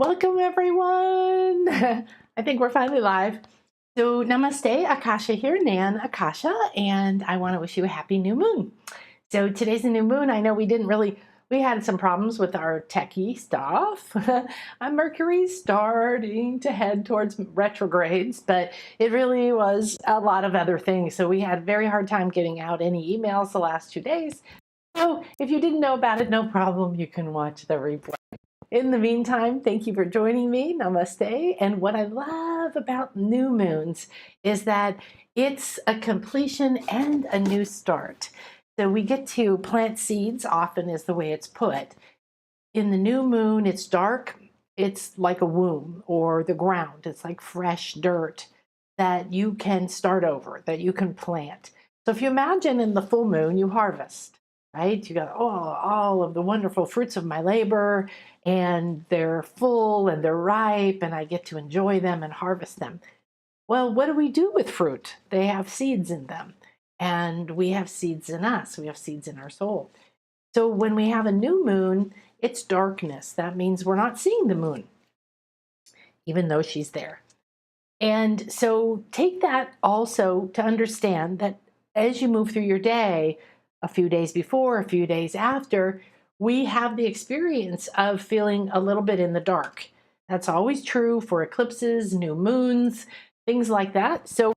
Welcome, everyone. I think we're finally live. So, namaste, Akasha here, Nan Akasha, and I want to wish you a happy new moon. So, today's a new moon. I know we had some problems with our techie stuff. Mercury's starting to head towards retrogrades, but it really was a lot of other things. So, we had a very hard time getting out any emails the last 2 days. So, if you didn't know about it, no problem. You can watch the replay. In the meantime, thank you for joining me. Namaste. And what I love about new moons is that it's a completion and a new start. So we get to plant seeds, often is the way it's put. In the new moon, it's dark. It's like a womb or the ground. It's like fresh dirt that you can start over, that you can plant. So if you imagine in the full moon, you harvest, right? You got all of the wonderful fruits of my labor, and they're full and they're ripe, and I get to enjoy them and harvest them. Well, what do we do with fruit? They have seeds in them, and we have seeds in us. We have seeds in our soul. So when we have a new moon, it's darkness. That means we're not seeing the moon, even though she's there. And so take that also to understand that as you move through your day, a few days before, a few days after, we have the experience of feeling a little bit in the dark. That's always true for eclipses, new moons, things like that. So what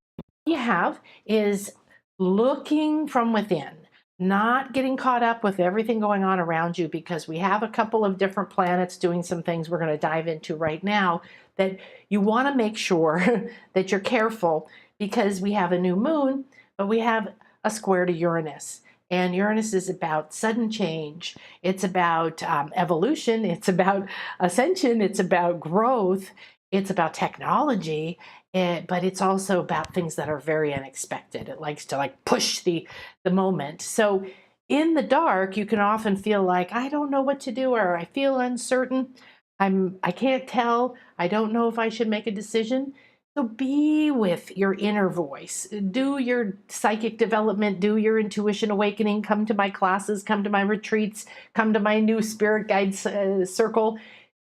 you have is looking from within, not getting caught up with everything going on around you, because we have a couple of different planets doing some things we're going to dive into right now that you want to make sure that you're careful, because we have a new moon, but we have a square to Uranus. And Uranus is about sudden change. It's about evolution. It's about ascension. It's about growth. It's about technology. But it's also about things that are very unexpected. It likes to push the moment. So in the dark, you can often feel like, I don't know what to do, or I feel uncertain. I can't tell. I don't know if I should make a decision. So be with your inner voice. Do your psychic development, do your intuition awakening, come to my classes, come to my retreats, come to my new spirit guide circle.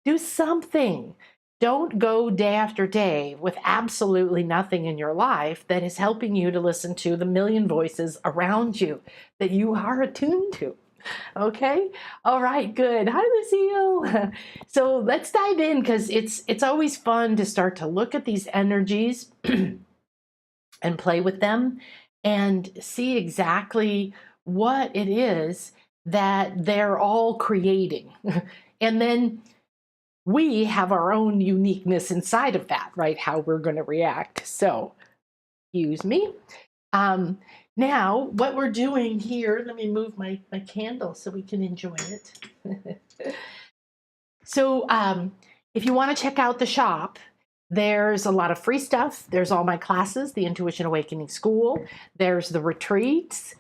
Do something. Don't go day after day with absolutely nothing in your life that is helping you to listen to the million voices around you that you are attuned to. Okay. All right. Good. Hi, Lucille. So let's dive in, because it's always fun to start to look at these energies and play with them and see exactly what it is that they're all creating. And then we have our own uniqueness inside of that, right? How we're going to react. So, excuse me. Now, what we're doing here, let me move my candle so we can enjoy it. So if you want to check out the shop, there's a lot of free stuff. There's all my classes, the Intuition Awakening School. There's the retreats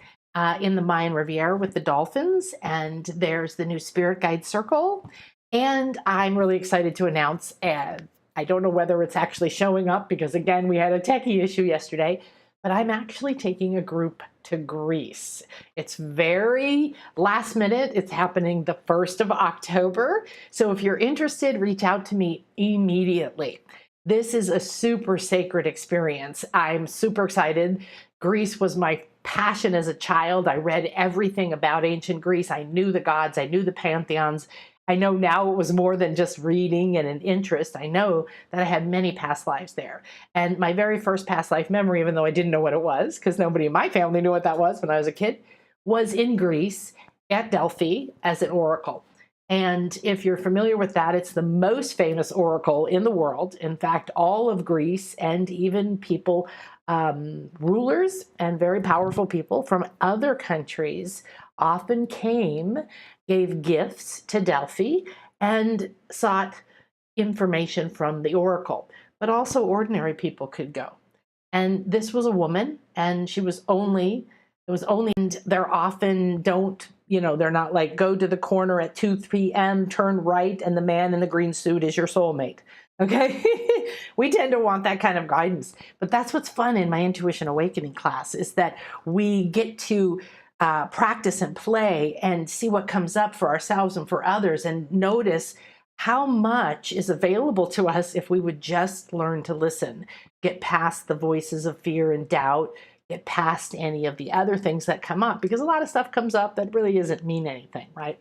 in the Mayan Riviera with the dolphins. And there's the new Spirit Guide Circle. And I'm really excited to announce, I don't know whether it's actually showing up, because again, we had a techie issue yesterday, but I'm actually taking a group to Greece. It's very last minute. It's happening the 1st of October. So if you're interested, reach out to me immediately. This is a super sacred experience. I'm super excited. Greece was my passion as a child. I read everything about ancient Greece. I knew the gods. I knew the pantheons. I know now it was more than just reading and an interest. I know that I had many past lives there. And my very first past life memory, even though I didn't know what it was, because nobody in my family knew what that was when I was a kid, was in Greece at Delphi as an oracle. And if you're familiar with that, it's the most famous oracle in the world. In fact, all of Greece, and even people, rulers and very powerful people from other countries, often gave gifts to Delphi and sought information from the oracle. But also ordinary people could go. And this was a woman, and and they're often they're not like, go to the corner at 2 p.m., turn right, and the man in the green suit is your soulmate. Okay. We tend to want that kind of guidance, but that's what's fun in my Intuition Awakening class, is that we get to practice and play and see what comes up for ourselves and for others, and notice how much is available to us if we would just learn to listen, get past the voices of fear and doubt, get past any of the other things that come up, because a lot of stuff comes up that really doesn't mean anything, right?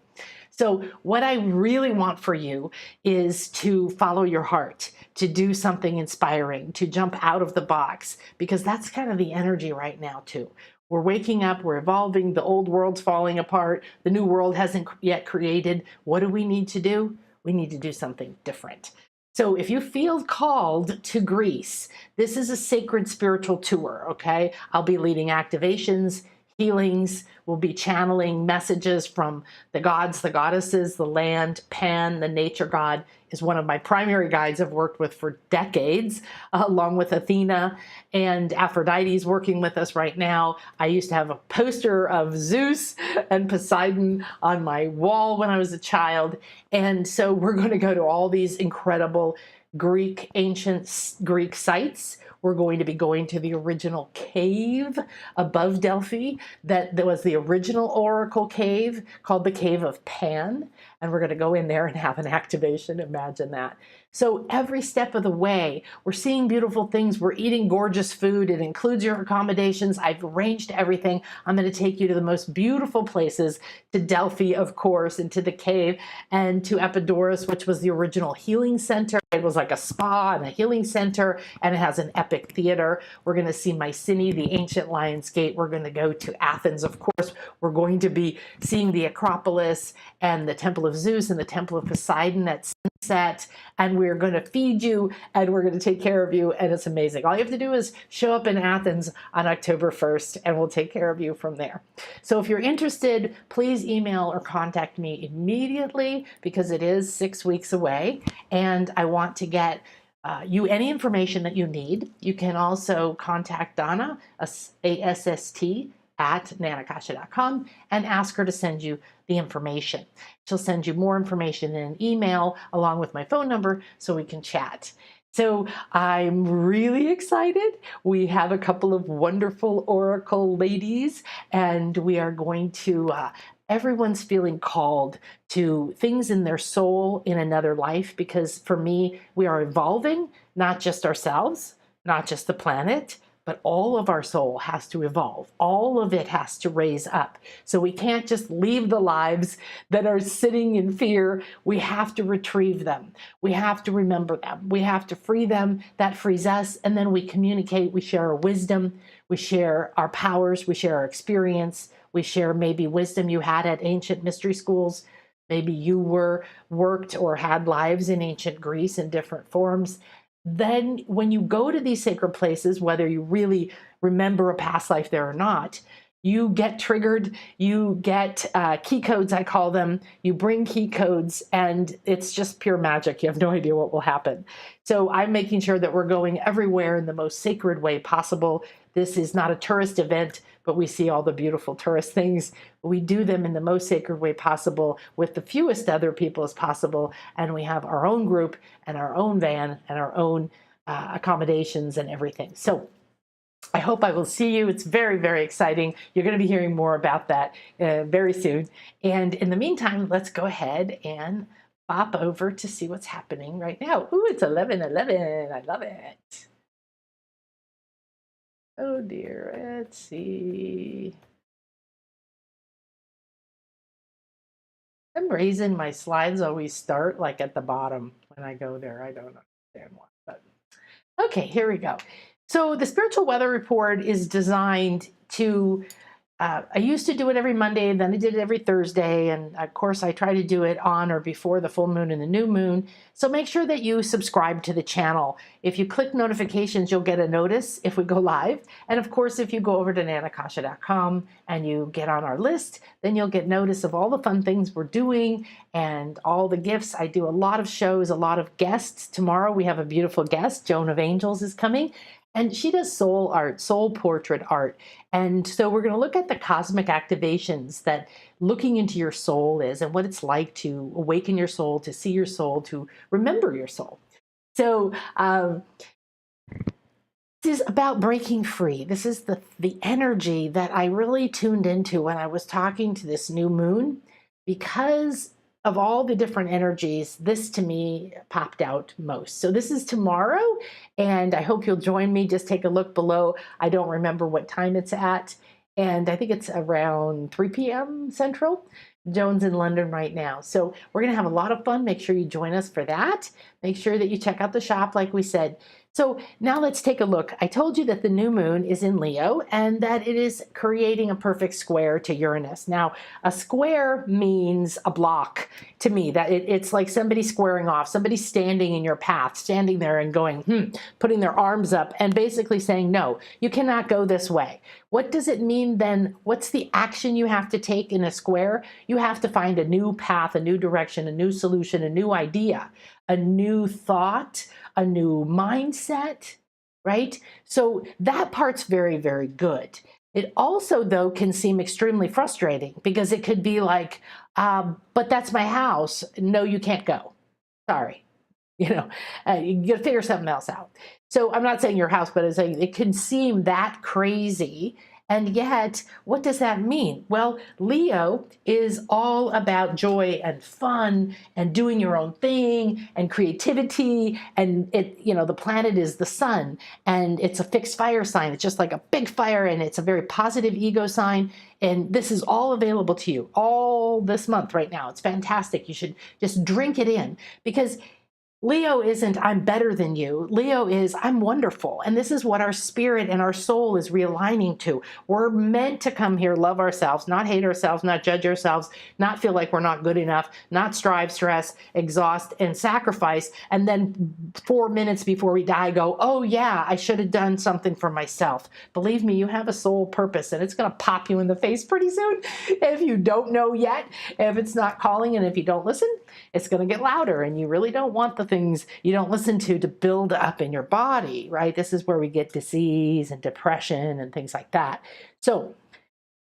So what I really want for you is to follow your heart, to do something inspiring, to jump out of the box, because that's kind of the energy right now too. We're waking up, we're evolving, the old world's falling apart, the new world hasn't yet created. What do we need to do? We need to do something different. So if you feel called to Greece, this is a sacred spiritual tour, okay? I'll be leading activations, healings, we'll be channeling messages from the gods, the goddesses, the land. Pan, the nature god, is one of my primary guides I've worked with for decades, along with Athena, and Aphrodite's working with us right now. I used to have a poster of Zeus and Poseidon on my wall when I was a child. And so we're going to go to all these incredible ancient Greek sites. We're going to be going to the original cave above Delphi that was the original oracle cave, called the Cave of Pan. And we're going to go in there and have an activation. Imagine that. So every step of the way, we're seeing beautiful things. We're eating gorgeous food. It includes your accommodations. I've arranged everything. I'm going to take you to the most beautiful places, to Delphi, of course, and to the cave, and to Epidaurus, which was the original healing center. It was like a spa and a healing center, and it has an epic theater. We're going to see Mycenae, the ancient Lion's Gate. We're going to go to Athens, of course. We're going to be seeing the Acropolis and the Temple of Zeus and the Temple of Poseidon at sunset, and we're going to feed you and we're going to take care of you, and it's amazing. All you have to do is show up in Athens on October 1st and we'll take care of you from there. So if you're interested, please email or contact me immediately, because it is 6 weeks away and I want to get you any information that you need. You can also contact Donna, ASST, at nanakasha.com, and ask her to send you the information. She'll send you more information in an email along with my phone number so we can chat. So I'm really excited. We have a couple of wonderful oracle ladies, and we are going to, everyone's feeling called to things in their soul in another life, because for me, we are evolving, not just ourselves, not just the planet, but all of our soul has to evolve. All of it has to raise up. So we can't just leave the lives that are sitting in fear. We have to retrieve them. We have to remember them. We have to free them. That frees us. And then we communicate. We share our wisdom. We share our powers. We share our experience. We share maybe wisdom you had at ancient mystery schools. Maybe you worked or had lives in ancient Greece in different forms. Then when you go to these sacred places, whether you really remember a past life there or not, you get triggered, you get key codes, I call them. You bring key codes and it's just pure magic. You have no idea what will happen. So I'm making sure that we're going everywhere in the most sacred way possible. This is not a tourist event, but we see all the beautiful tourist things. We do them in the most sacred way possible with the fewest other people as possible. And we have our own group and our own van and our own accommodations and everything. So I hope I will see you. It's very, very exciting. You're going to be hearing more about that very soon. And in the meantime, let's go ahead and pop over to see what's happening right now. Ooh, it's 11:11. I love it. Oh dear, let's see. For some reason, my slides always start like at the bottom when I go there. I don't understand why, but okay, here we go. So the spiritual weather report is designed to, I used to do it every Monday, and then I did it every Thursday. And of course, I try to do it on or before the full moon and the new moon. So make sure that you subscribe to the channel. If you click notifications, you'll get a notice if we go live. And of course, if you go over to nanakasha.com and you get on our list, then you'll get notice of all the fun things we're doing and all the gifts. I do a lot of shows, a lot of guests. Tomorrow we have a beautiful guest. Joan of Angels is coming. And she does soul art, soul portrait art. And so we're going to look at the cosmic activations that looking into your soul is, and what it's like to awaken your soul, to see your soul, to remember your soul. So this is about breaking free. This is the energy that I really tuned into when I was talking to this new moon, because of all the different energies, this to me popped out most. So this is tomorrow, and I hope you'll join me. Just take a look below. I don't remember what time it's at, and I think it's around 3 p.m. Central. Joan's in London right now. So we're going to have a lot of fun. Make sure you join us for that. Make sure that you check out the shop, like we said. So now let's take a look. I told you that the new moon is in Leo and that it is creating a perfect square to Uranus. Now, a square means a block to me, that it's like somebody squaring off, somebody standing in your path, standing there and going, putting their arms up and basically saying, no, you cannot go this way. What does it mean then? What's the action you have to take in a square? You have to find a new path, a new direction, a new solution, a new idea, a new thought, a new mindset, right? So that part's very, very good. It also, though, can seem extremely frustrating because it could be like, but that's my house. No, you can't go. Sorry. You got to figure something else out. So I'm not saying your house, but I'm saying it can seem that crazy. And yet, what does that mean? Well, Leo is all about joy and fun and doing your own thing and creativity. And the planet is the sun, and it's a fixed fire sign. It's just like a big fire, and it's a very positive ego sign. And this is all available to you all this month right now. It's fantastic. You should just drink it in, because Leo isn't I'm better than you. Leo is I'm wonderful. And this is what our spirit and our soul is realigning to. We're meant to come here, love ourselves, not hate ourselves, not judge ourselves, not feel like we're not good enough, not strive, stress, exhaust, and sacrifice. And then 4 minutes before we die, go, oh yeah, I should have done something for myself. Believe me, you have a soul purpose, and it's going to pop you in the face pretty soon. If you don't know yet, if it's not calling, and if you don't listen, it's going to get louder, and you really don't want the things you don't listen to build up in your body, right? This is where we get disease and depression and things like that. So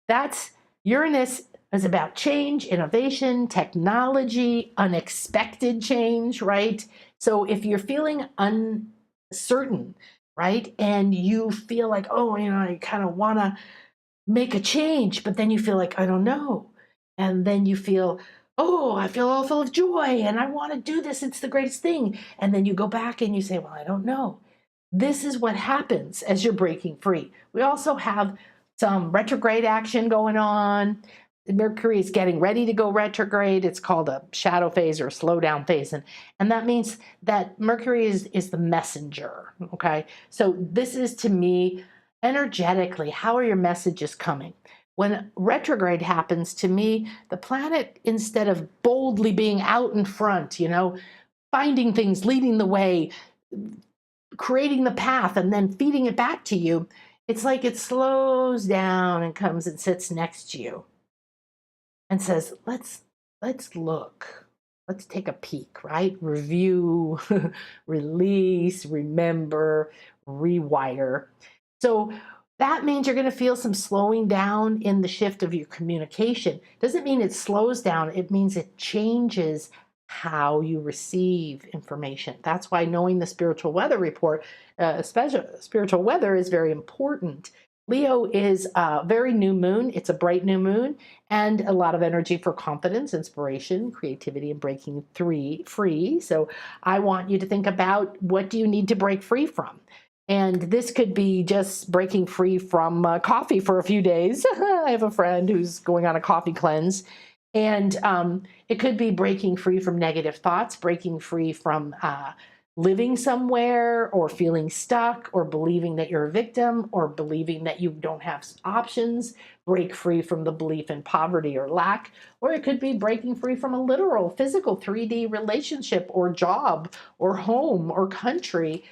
that's Uranus is about change, innovation, technology, unexpected change, right? So if you're feeling uncertain, right, and you feel like, oh, I kind of want to make a change, but then you feel like, I don't know. And then you feel, oh, I feel all full of joy and I want to do this. It's the greatest thing. And then you go back and you say, well, I don't know. This is what happens as you're breaking free. We also have some retrograde action going on. Mercury is getting ready to go retrograde. It's called a shadow phase or a slow down phase. And that means that Mercury is the messenger. Okay. So this is, to me, energetically, how are your messages coming? When retrograde happens, to me, the planet, instead of boldly being out in front, finding things, leading the way, creating the path, and then feeding it back to you, it's like it slows down and comes and sits next to you and says, let's look. Let's take a peek, right? Review, release, remember, rewire. So that means you're going to feel some slowing down in the shift of your communication. Doesn't mean it slows down. It means it changes how you receive information. That's why knowing the spiritual weather report, spiritual weather, is very important. Leo is a very new moon. It's a bright new moon, and a lot of energy for confidence, inspiration, creativity, and breaking free. So I want you to think about, what do you need to break free from? And this could be just breaking free from coffee for a few days. I have a friend who's going on a coffee cleanse. And it could be breaking free from negative thoughts, breaking free from living somewhere, or feeling stuck, or believing that you're a victim, or believing that you don't have options. Break free from the belief in poverty or lack. Or it could be breaking free from a literal, physical 3D relationship or job or home or country.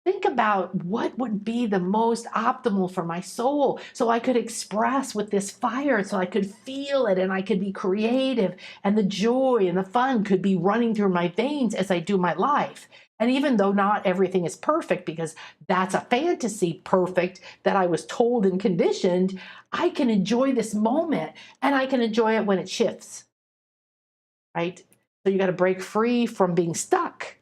Think about what would be the most optimal for my soul, so I could express with this fire, so I could feel it and I could be creative, and the joy and the fun could be running through my veins as I do my life. And even though not everything is perfect, because that's a fantasy perfect that I was told and conditioned, I can enjoy this moment, and I can enjoy it when it shifts, right? So you got to break free from being stuck.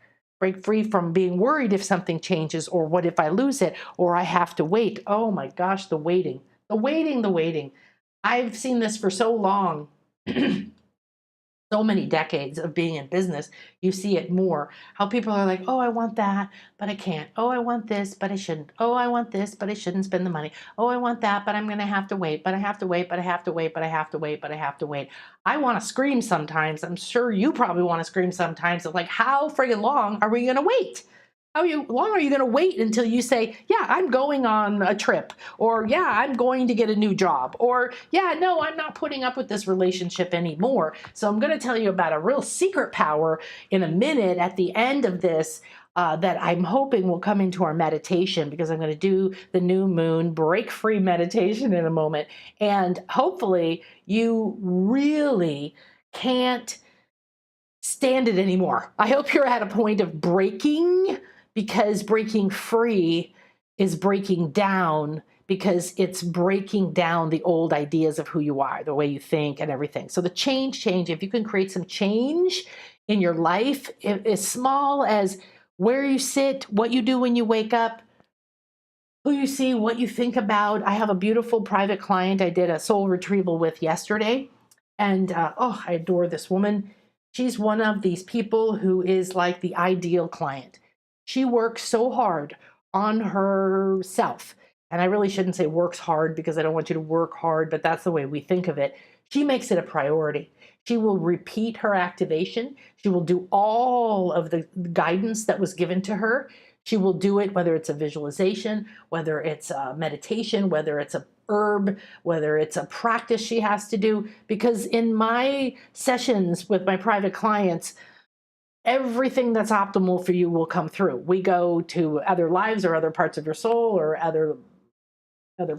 Break free from being worried if something changes, or what if I lose it, or I have to wait. Oh my gosh, the waiting, the waiting, the waiting. I've seen this for so long. So so many decades of being in business, you see it more. How people are like, oh, I want that, but I can't. Oh, I want this, but I shouldn't. Oh, I want this, but I shouldn't spend the money. Oh, I want that, but I'm going to have to wait, but I have to wait, but I have to wait, but I have to wait, but I have to wait. I want to scream sometimes. I'm sure you probably want to scream sometimes of like, how friggin' long are we going to wait? Long are you going to wait until you say, yeah, I'm going on a trip, or yeah, I'm going to get a new job, or yeah, no, I'm not putting up with this relationship anymore. So I'm going to tell you about a real secret power in a minute at the end of this that I'm hoping will come into our meditation, because I'm going to do the new moon break free meditation in a moment. And hopefully you really can't stand it anymore. I hope you're at a point of breaking, because breaking free is breaking down, because it's breaking down the old ideas of who you are, the way you think and everything. So the change, if you can create some change in your life, as small as where you sit, what you do when you wake up, who you see, what you think about. I have a beautiful private client I did a soul retrieval with yesterday. And I adore this woman. She's one of these people who is like the ideal client. She works so hard on herself. And I really shouldn't say works hard, because I don't want you to work hard, but that's the way we think of it. She makes it a priority. She will repeat her activation. She will do all of the guidance that was given to her. She will do it, whether it's a visualization, whether it's a meditation, whether it's a herb, whether it's a practice she has to do. Because in my sessions with my private clients, everything that's optimal for you will come through. We go to other lives or other parts of your soul or other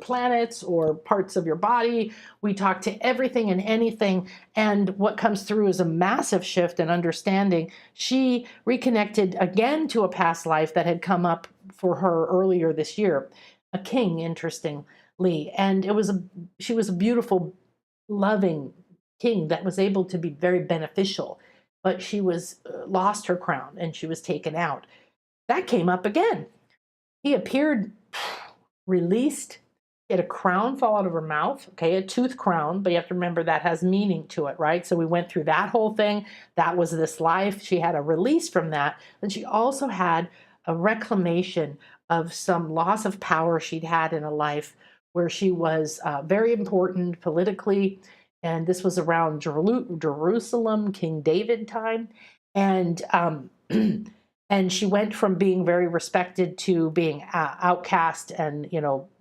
planets or parts of your body. We talk to everything and anything. And what comes through is a massive shift in understanding. She reconnected again to a past life that had come up for her earlier this year, a king, interestingly. And she was a beautiful, loving king that was able to be very beneficial, but she was lost her crown and she was taken out. That came up again. He appeared released. She had a crown fall out of her mouth, okay, a tooth crown, but you have to remember that has meaning to it, right? So we went through that whole thing. That was this life. She had a release from that. And she also had a reclamation of some loss of power she'd had in a life where she was very important politically. And this was around Jerusalem, King David time. And and she went from being very respected to being outcast and,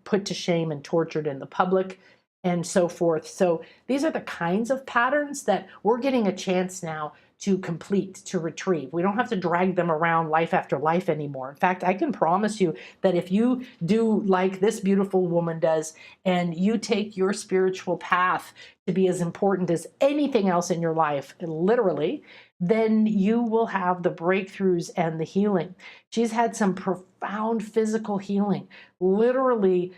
put to shame and tortured in the public and so forth. So these are the kinds of patterns that we're getting a chance now to complete, to retrieve. We don't have to drag them around life after life anymore. In fact, I can promise you that if you do like this beautiful woman does, and you take your spiritual path to be as important as anything else in your life, literally, then you will have the breakthroughs and the healing. She's had some profound physical healing, literally,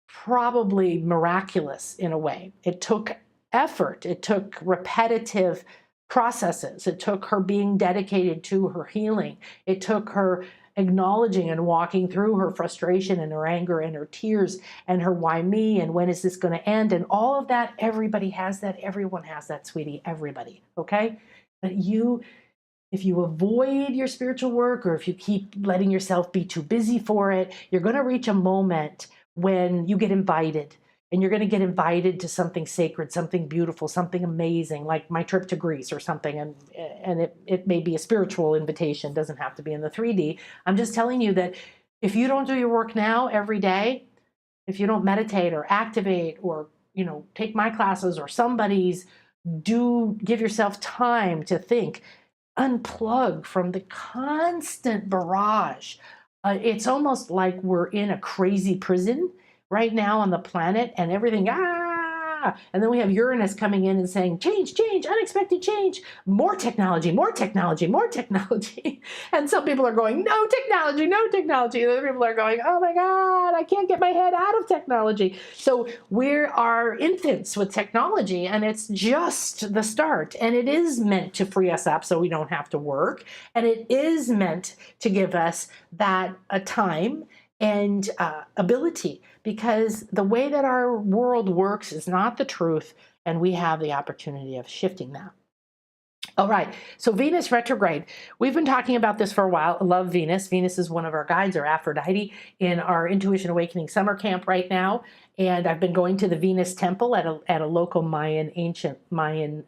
probably miraculous in a way. It took effort. It took repetitive processes. It took her being dedicated to her healing. It took her acknowledging and walking through her frustration and her anger and her tears and her why me and when is this going to end and all of that. Everybody has that. Everyone has that, sweetie. Everybody. Okay? But if you avoid your spiritual work, or if you keep letting yourself be too busy for it, you're going to reach a moment when you get invited, and you're going to get invited to something sacred, something beautiful, something amazing, like my trip to Greece or something. And it may be a spiritual invitation, doesn't have to be in the 3D. I'm just telling you that if you don't do your work now every day, if you don't meditate or activate or, take my classes or somebody's, give yourself time to think, unplug from the constant barrage. It's almost like we're in a crazy prison right now on the planet, and everything, and then we have Uranus coming in and saying, change, unexpected change, more technology, more technology, more technology. And some people are going, no technology, no technology. And other people are going, oh my God, I can't get my head out of technology. So we are infants with technology, and it's just the start. And it is meant to free us up so we don't have to work. And it is meant to give us that time and ability, because the way that our world works is not the truth, and we have the opportunity of shifting that. All right. So Venus retrograde. We've been talking about this for a while. I love Venus. Venus is one of our guides, or Aphrodite, in our Intuition Awakening summer camp right now. And I've been going to the Venus temple at a local ancient Mayan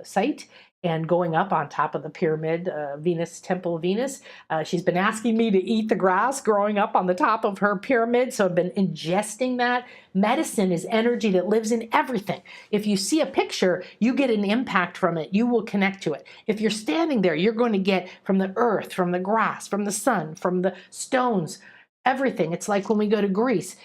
site, and going up on top of the pyramid, Venus Temple of Venus. She's been asking me to eat the grass growing up on the top of her pyramid, so I've been ingesting that. Medicine is energy that lives in everything. If you see a picture, you get an impact from it. You will connect to it. If you're standing there, you're going to get from the earth, from the grass, from the sun, from the stones, everything. It's like when we go to Greece.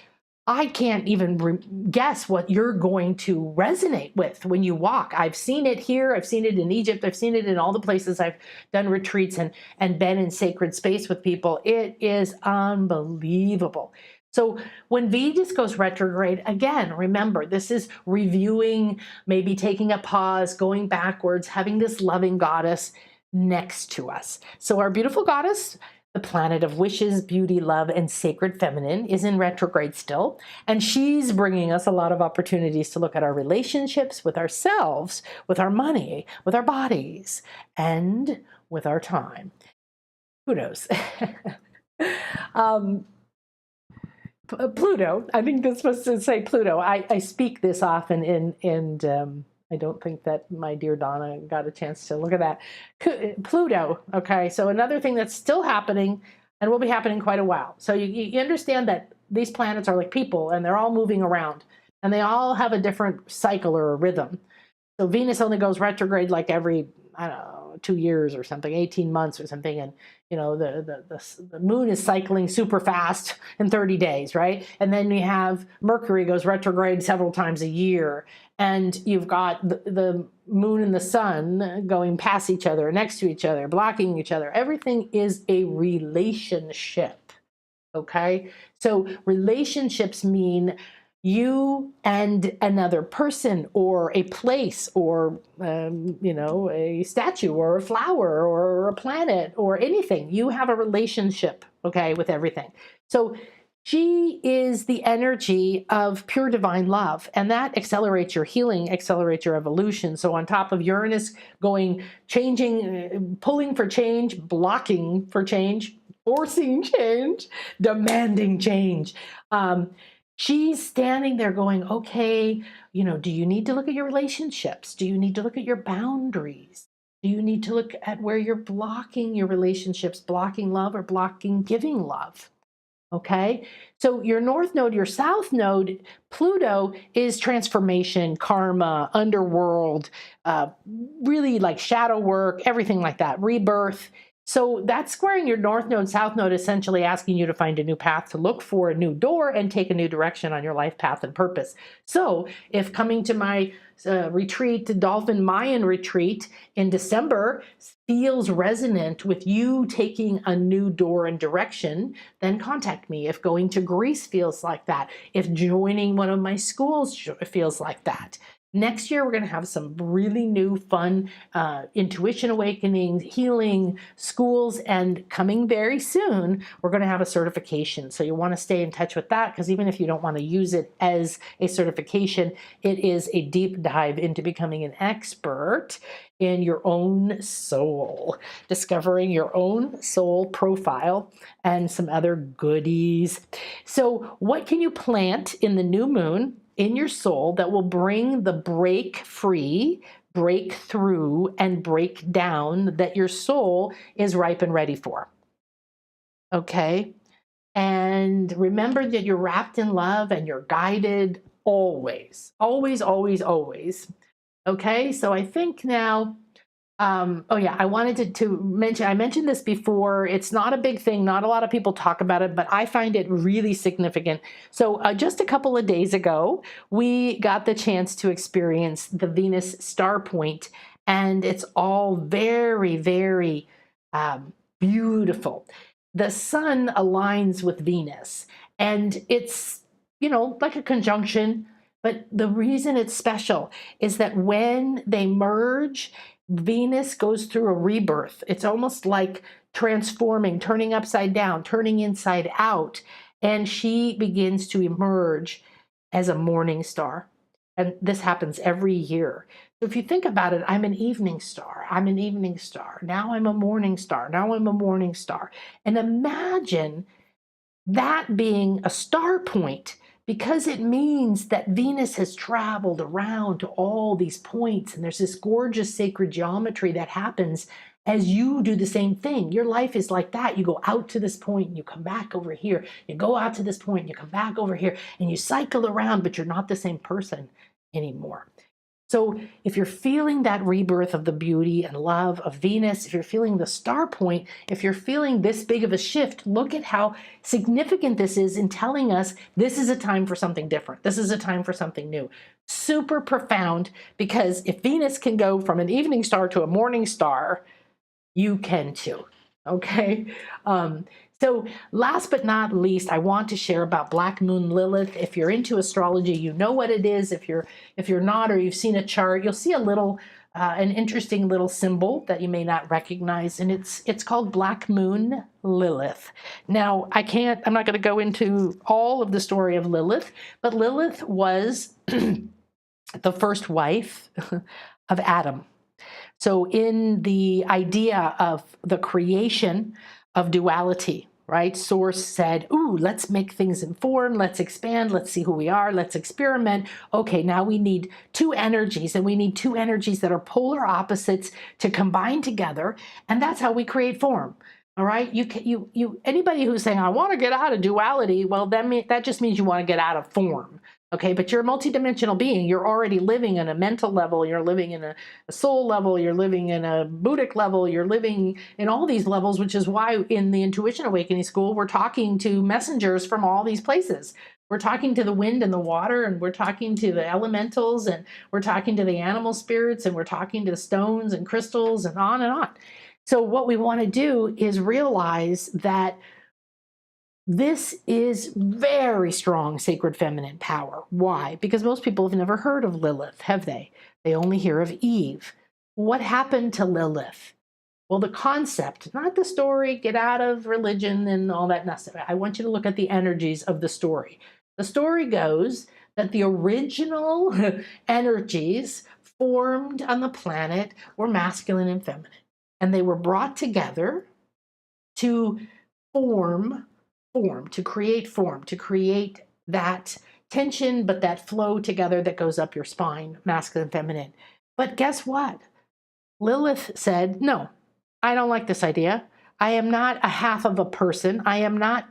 I can't even guess what you're going to resonate with when you walk. I've seen it here. I've seen it in Egypt. I've seen it in all the places I've done retreats and been in sacred space with people. It is unbelievable. So when Venus goes retrograde, again, remember, this is reviewing, maybe taking a pause, going backwards, having this loving goddess next to us. So our beautiful goddess, the planet of wishes, beauty, love, and sacred feminine, is in retrograde still. And she's bringing us a lot of opportunities to look at our relationships with ourselves, with our money, with our bodies, and with our time. Who knows? Pluto, I think this was to say Pluto. I speak this often in I don't think that my dear Donna got a chance to look at that. Pluto, okay, so another thing that's still happening and will be happening quite a while. So you understand that these planets are like people, and they're all moving around, and they all have a different cycle or a rhythm. So Venus only goes retrograde like every, I don't know, 2 years or something, 18 months or something. And, you know, the moon is cycling super fast in 30 days, right? And then you have Mercury goes retrograde several times a year. And you've got the moon and the sun going past each other, next to each other, blocking each other. Everything is a relationship, okay? So relationships mean you and another person, or a place, or you know, a statue, or a flower, or a planet, or anything. You have a relationship, okay, with everything. So she is the energy of pure divine love, and that accelerates your healing, accelerates your evolution. So on top of Uranus going, changing, pulling for change, blocking for change, forcing change, demanding change, she's standing there going, okay, you know, do you need to look at your relationships? Do you need to look at your boundaries? Do you need to look at where you're blocking your relationships, blocking love, or blocking giving love? Okay, so your north node, your south node, Pluto, is transformation, karma, underworld, really like shadow work, everything like that, rebirth. So that's squaring your north node, south node, essentially asking you to find a new path, to look for a new door and take a new direction on your life path and purpose. So if coming to my retreat, the Dolphin Mayan retreat in December, feels resonant with you taking a new door and direction, then contact me. If going to Greece feels like that, if joining one of my schools feels like that. Next year, we're going to have some really new, fun intuition awakening, healing schools, and coming very soon, we're going to have a certification. So you want to stay in touch with that, because even if you don't want to use it as a certification, it is a deep dive into becoming an expert in your own soul, discovering your own soul profile, and some other goodies. So what can you plant in the new moon in your soul that will bring the break free, break through, and break down that your soul is ripe and ready for? Okay? And remember that you're wrapped in love and you're guided always, always, always, always. Okay? So I think now, oh yeah, I wanted to mention, I mentioned this before, it's not a big thing, not a lot of people talk about it, but I find it really significant. So just a couple of days ago, we got the chance to experience the Venus star point, and it's all very, very beautiful. The sun aligns with Venus, and it's, you know, like a conjunction, but the reason it's special is that when they merge, Venus goes through a rebirth. It's almost like transforming, turning upside down, turning inside out, and she begins to emerge as a morning star. And this happens every year. So if you think about it, I'm an evening star. I'm an evening star. Now I'm a morning star. Now I'm a morning star. And imagine that being a star point, because it means that Venus has traveled around to all these points, and there's this gorgeous sacred geometry that happens as you do the same thing. Your life is like that. You go out to this point and you come back over here. You go out to this point and you come back over here, and you cycle around, but you're not the same person anymore. So if you're feeling that rebirth of the beauty and love of Venus, if you're feeling the star point, if you're feeling this big of a shift, look at how significant this is in telling us this is a time for something different. This is a time for something new. Super profound, because if Venus can go from an evening star to a morning star, you can too. Okay. So last but not least, I want to share about Black Moon Lilith. If you're into astrology, you know what it is. If you're not, or you've seen a chart, you'll see a little, an interesting little symbol that you may not recognize, and it's called Black Moon Lilith. Now, I'm not going to go into all of the story of Lilith, but Lilith was the first wife of Adam. So in the idea of the creation of duality, right? Source said, ooh, let's make things inform, let's expand, let's see who we are, let's experiment. Okay, now we need two energies, and we need two energies that are polar opposites to combine together, and that's how we create form. All right, anybody who's saying, I want to get out of duality, well, that just means you want to get out of form. Okay, but you're a multidimensional being. You're already living in a mental level. You're living in a soul level. You're living in a Buddhic level. You're living in all these levels, which is why in the Intuition Awakening School, we're talking to messengers from all these places. We're talking to the wind and the water, and we're talking to the elementals, and we're talking to the animal spirits, and we're talking to the stones and crystals, and on and on. So what we want to do is realize that this is very strong sacred feminine power. Why? Because most people have never heard of Lilith, have they? They only hear of Eve. What happened to Lilith? Well, the concept, not the story, get out of religion and all that mess. I want you to look at the energies of the story. The story goes that the original energies formed on the planet were masculine and feminine, and they were brought together to to create that tension, but that flow together that goes up your spine, masculine, feminine. But guess what? Lilith said, no, I don't like this idea. I am not a half of a person.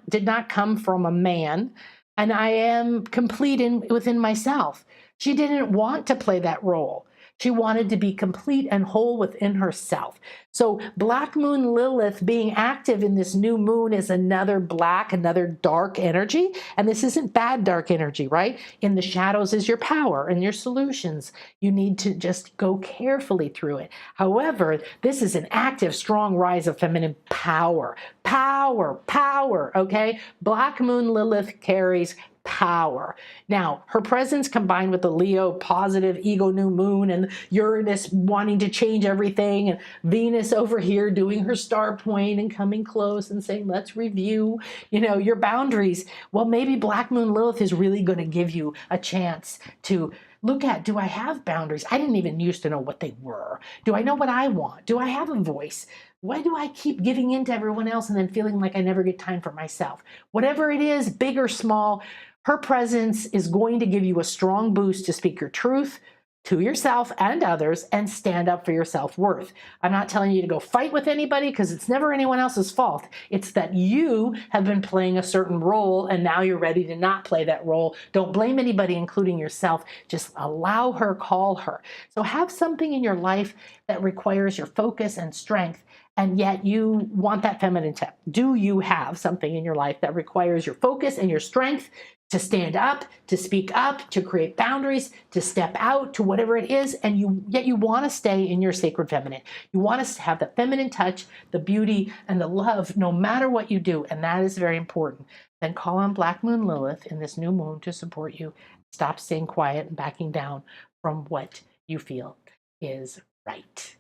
Did not come from a man, and I am complete within myself. She didn't want to play that role. She wanted to be complete and whole within herself. So Black Moon Lilith being active in this new moon is another dark energy. And this isn't bad dark energy, right? In the shadows is your power and your solutions. You need to just go carefully through it. However, this is an active, strong rise of feminine power. Power, okay? Black Moon Lilith carries power. Now, her presence combined with the Leo positive ego new moon and Uranus wanting to change everything, and Venus over here doing her star point and coming close and saying, let's review, your boundaries. Well, maybe Black Moon Lilith is really going to give you a chance to look at, do I have boundaries? I didn't even used to know what they were. Do I know what I want? Do I have a voice? Why do I keep giving in to everyone else and then feeling like I never get time for myself? Whatever it is, big or small, her presence is going to give you a strong boost to speak your truth to yourself and others and stand up for your self-worth. I'm not telling you to go fight with anybody, because it's never anyone else's fault. It's that you have been playing a certain role and now you're ready to not play that role. Don't blame anybody, including yourself. Just allow her, call her. So have something in your life that requires your focus and strength, and yet you want that feminine tip. Do you have something in your life that requires your focus and your strength to stand up, to speak up, to create boundaries, to step out, to whatever it is, and yet you want to stay in your sacred feminine. You want to have the feminine touch, the beauty, and the love, no matter what you do, and that is very important. Then call on Black Moon Lilith in this new moon to support you. Stop staying quiet and backing down from what you feel is right.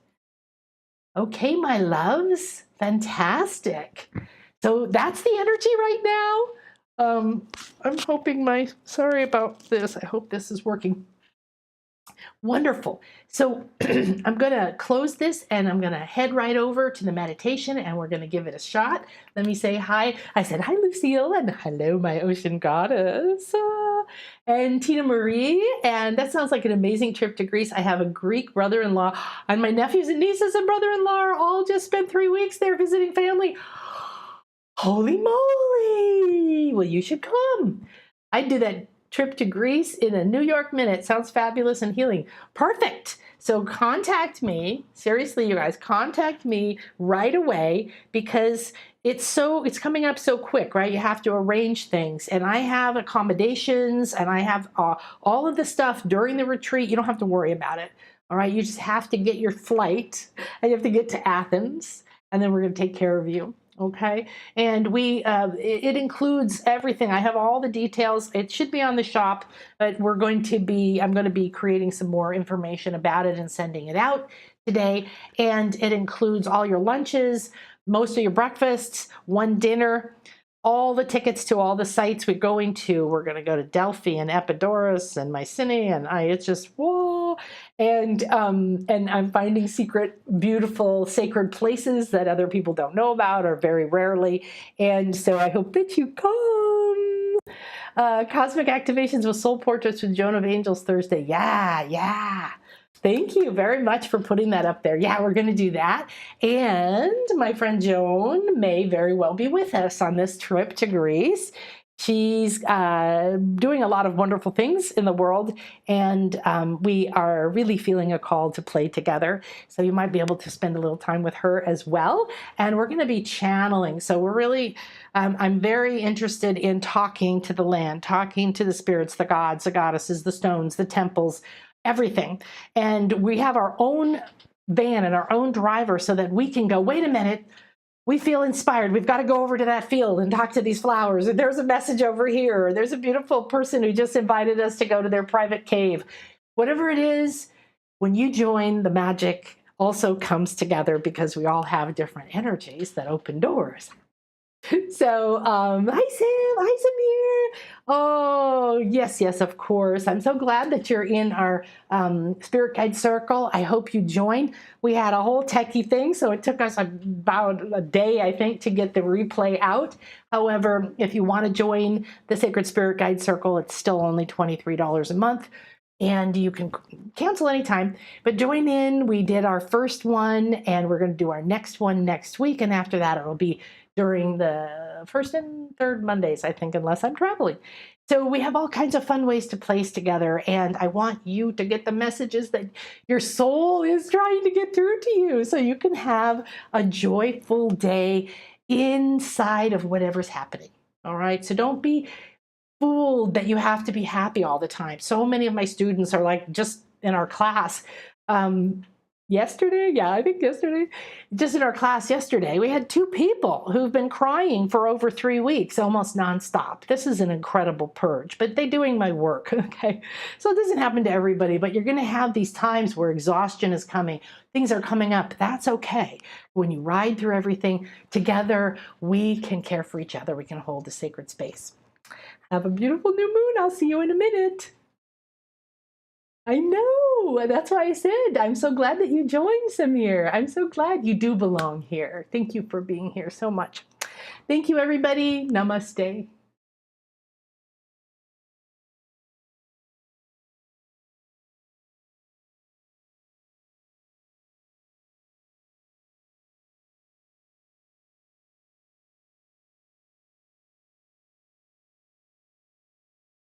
Okay, my loves, fantastic. So that's the energy right now. I'm hoping sorry about this. I hope this is working. Wonderful. So I'm going to close this and I'm going to head right over to the meditation and we're going to give it a shot. Let me say hi. I said, hi, Lucille, and hello, my ocean goddess, and Tina Marie. And that sounds like an amazing trip to Greece. I have a Greek brother-in-law, and my nephews and nieces and brother-in-law are all just spent 3 weeks there visiting family. Holy moly! Well, you should come. I did that trip to Greece in a New York minute. Sounds fabulous and healing. Perfect. So contact me. Seriously, you guys, contact me right away because it's coming up so quick, right? You have to arrange things, and I have accommodations, and I have all of the stuff during the retreat. You don't have to worry about it. All right, you just have to get your flight, and you have to get to Athens, and then we're going to take care of you. Okay, and it includes everything. I have all the details. It should be on the shop, but I'm going to be creating some more information about it and sending it out today. And it includes all your lunches, most of your breakfasts, one dinner, all the tickets to all the sites we're going to. We're going to go to Delphi and Epidaurus and Mycenae, and it's just whoa. And I'm finding secret, beautiful, sacred places that other people don't know about or very rarely. And so I hope that you come. Cosmic Activations with Soul Portraits with Joan of Angels Thursday. Yeah. Thank you very much for putting that up there. Yeah, we're going to do that. And my friend Joan may very well be with us on this trip to Greece. She's doing a lot of wonderful things in the world, and we are really feeling a call to play together. So you might be able to spend a little time with her as well. And we're going to be channeling. So we're really, I'm very interested in talking to the land, talking to the spirits, the gods, the goddesses, the stones, the temples, everything. And we have our own van and our own driver so that we can go, wait a minute, we feel inspired. We've got to go over to that field and talk to these flowers. And there's a message over here. Or there's a beautiful person who just invited us to go to their private cave. Whatever it is, when you join, the magic also comes together because we all have different energies that open doors. So, hi Sam, hi Samir. Oh, yes, of course. I'm so glad that you're in our Spirit Guide Circle. I hope you joined. We had a whole techie thing, so it took us about a day, I think, to get the replay out. However, if you want to join the Sacred Spirit Guide Circle, it's still only $23 a month. And you can cancel anytime, but join in. We did our first one, and we're going to do our next one next week. And after that, it'll be during the first and third Mondays, I think, unless I'm traveling. So we have all kinds of fun ways to place together. And I want you to get the messages that your soul is trying to get through to you so you can have a joyful day inside of whatever's happening. All right. So don't be fooled that you have to be happy all the time. So many of my students are like, just in our class yesterday, just in our class yesterday, we had 2 people who've been crying for over 3 weeks, almost nonstop. This is an incredible purge, but they're doing my work, okay? So it doesn't happen to everybody, but you're going to have these times where exhaustion is coming, things are coming up. That's okay. When you ride through everything together, we can care for each other. We can hold a sacred space. Have a beautiful new moon. I'll see you in a minute. I know. That's why I said, I'm so glad that you joined, Samir. I'm so glad you do belong here. Thank you for being here so much. Thank you, everybody. Namaste.